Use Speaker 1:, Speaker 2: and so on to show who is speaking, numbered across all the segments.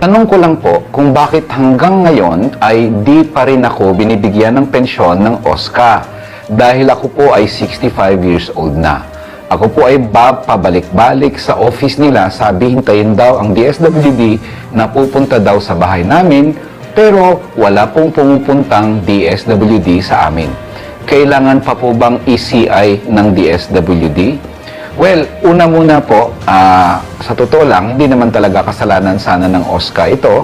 Speaker 1: Tanong ko lang po kung bakit hanggang ngayon ay di pa rin ako binibigyan ng pensyon ng OSCA dahil ako po ay 65 years old na. Ako po ay pabalik-balik sa office nila, sabi hintayin daw ang DSWD na pupunta daw sa bahay namin, pero wala pong pumupuntang DSWD sa amin. Kailangan pa po bang ECI ng DSWD? Well, una muna po, sa totoo lang, hindi naman talaga kasalanan sana ng OSCA ito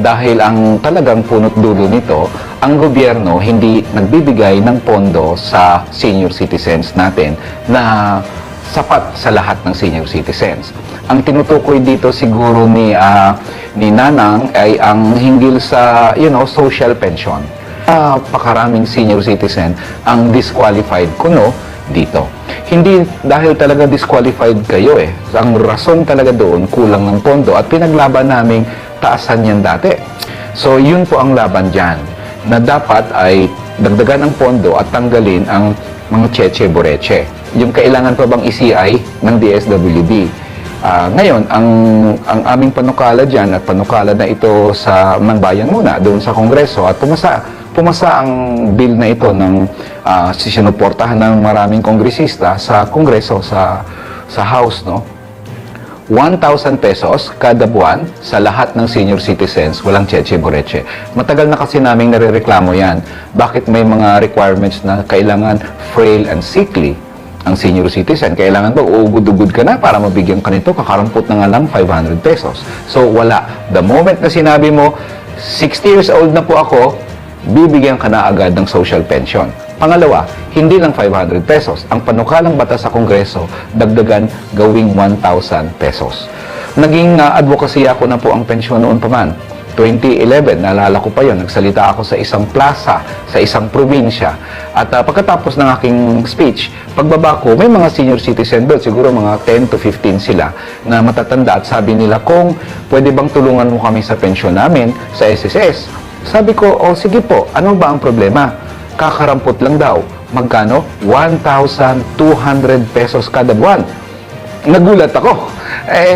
Speaker 1: dahil ang talagang punot dulo nito, ang gobyerno hindi nagbibigay ng pondo sa senior citizens natin na sapat sa lahat ng senior citizens. Ang tinutukoy dito siguro ni Nanang ay ang hinggil sa, social pension. Pakaraming senior citizen ang disqualified kuno dito. Hindi dahil talaga disqualified kayo eh. Ang rason talaga doon, kulang ng pondo at pinaglaban naming taasan yan dati. So, yun po ang laban dyan, na dapat ay dagdagan ang pondo at tanggalin ang mga cheche-boreche. Yung kailangan pa bang ECI ng DSWD. Ngayon, ang aming panukala dyan at panukala na ito sa Manbayan muna, doon sa Kongreso at pumasa ang bill na ito ng sinuportahan ng maraming kongresista sa Kongreso, sa House, no? 1,000 pesos kada buwan sa lahat ng senior citizens, walang cheche-boreche. Matagal na kasi naming narereklamo yan. Bakit may mga requirements na kailangan frail and sickly ang senior citizen? Kailangan ba uugod-ugod ka na para mabigyan ka nito? Kakarampot na nga lang 500 pesos. So, wala. The moment na sinabi mo, 60 years old na po ako, bibigyan ka na agad ng social pension. Pangalawa, hindi lang 500 pesos. Ang panukalang batas sa Kongreso, dagdagan gawing 1,000 pesos. Naging advocacy ako na po ang pensyon noon pa man. 2011, naalala ko pa yon, nagsalita ako sa isang plaza, sa isang probinsya. At pagkatapos ng aking speech, pagbaba ko, may mga senior citizen doon, siguro mga 10 to 15 sila, na matatanda at sabi nila, kung pwede bang tulungan mo kami sa pensyon namin, sa SSS. Sabi ko, sige po, ano ba ang problema? Kakarampot lang daw. Magkano? 1,200 pesos kada buwan. Nagulat ako.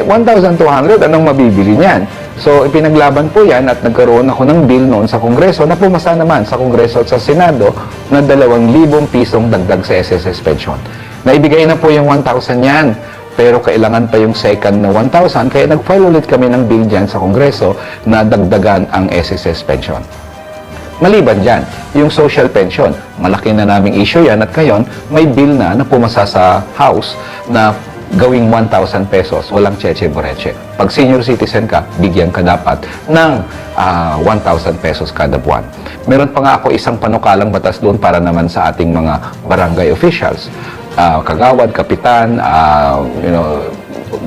Speaker 1: 1,200, anong mabibili niyan? So, ipinaglaban po yan at nagkaroon ako ng bill noon sa Kongreso na pumasa naman sa Kongreso at sa Senado na 2,000 pisong dagdag sa SSS pension. Naibigay na po yung 1,000 yan. Pero kailangan pa yung second na 1,000, kaya nag-file ulit kami ng bill dyan sa Kongreso na dagdagan ang SSS pension. Maliban dyan, yung social pension, malaki na naming issue yan at ngayon may bill na pumasa sa House na gawing 1,000 pesos, walang cheche-boreche. Pag senior citizen ka, bigyan ka dapat ng 1,000 pesos kada buwan. Meron pa nga ako isang panukalang batas doon para naman sa ating mga barangay officials. Kagawad, kapitan,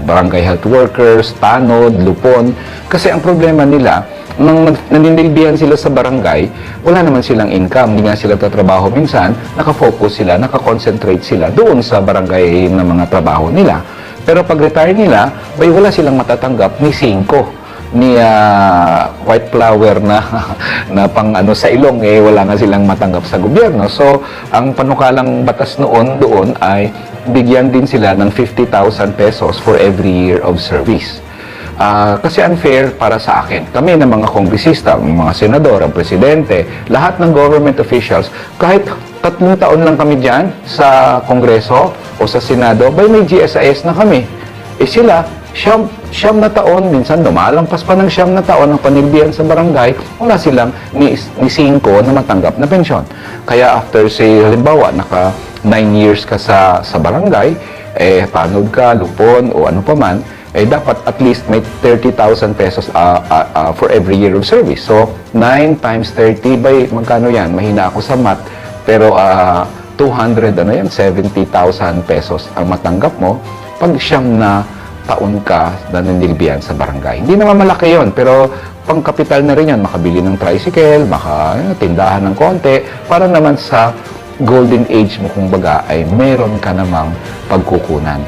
Speaker 1: barangay health workers, tanod, lupon. Kasi ang problema nila, nang naninilbihan sila sa barangay, wala naman silang income, hindi nga sila tatrabaho minsan, nakafocus sila, nakakonsentrate sila doon sa barangay na mga trabaho nila. Pero pag retire nila, wala silang matatanggap ni 5 ni white flower na pang sa ilong, wala nga silang matanggap sa gobyerno. So, ang panukalang batas doon ay bigyan din sila ng 50,000 pesos for every year of service. Kasi unfair para sa akin. Kami na mga kongresista, mga senador, ang presidente, lahat ng government officials, kahit 3 taon lang kami dyan sa Kongreso o sa Senado, may GSIS na kami. Sila, siyam na taon, minsan lumalampas pa ng 9 na taon ang panilbihan sa barangay, wala silang ni 5 na matanggap na pensyon. Kaya after, say, halimbawa, naka 9 years ka sa barangay, tanod ka, lupon, o ano pa man, dapat at least may 30,000 pesos for every year of service. So, 9 times 30 by magkano yan? Mahina ako sa math. Pero 200, 70,000 pesos ang matanggap mo pag 9 na taon ka na nanilbihan sa barangay. Hindi naman malaki yon, pero pang kapital na rin yan. Makabili ng tricycle, tindahan ng konti, para naman sa golden age mo, kumbaga, ay meron ka namang pagkukunan.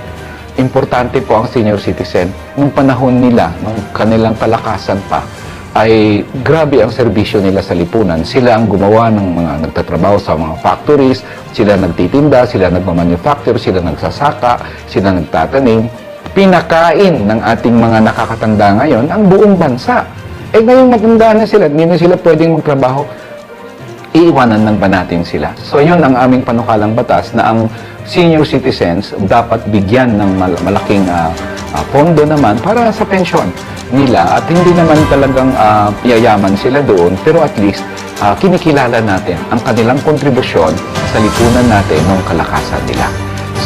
Speaker 1: Importante po ang senior citizen. Nung panahon nila, nung kanilang kalakasan pa, ay grabe ang serbisyo nila sa lipunan. Sila ang gumawa ng mga nagtatrabaho sa mga factories, sila nagtitinda, sila nagmamanufacture, sila nagsasaka, sila nagtatanim. Pinakain ng ating mga nakakatanda ngayon ang buong bansa. Eh ngayong matanda na sila, hindi na sila pwedeng magtrabaho, iiwanan lang ba natin sila? So yun ang aming panukalang batas na ang senior citizens dapat bigyan ng malaking pondo naman para sa pensyon nila at hindi naman talagang yayaman sila doon pero at least kinikilala natin ang kanilang kontribusyon sa lipunan natin ng kalakasan nila.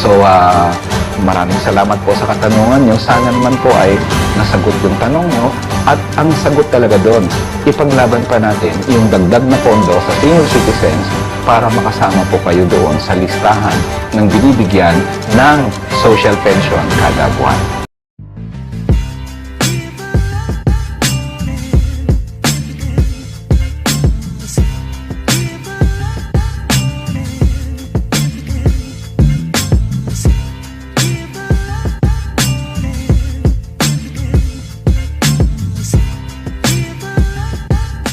Speaker 1: So, maraming salamat po sa katanungan nyo. Sana naman po ay nasagot yung tanong nyo. At ang sagot talaga doon, ipaglaban pa natin yung dagdag na pondo sa senior citizens para makasama po kayo doon sa listahan ng binibigyan ng social pension kada buwan.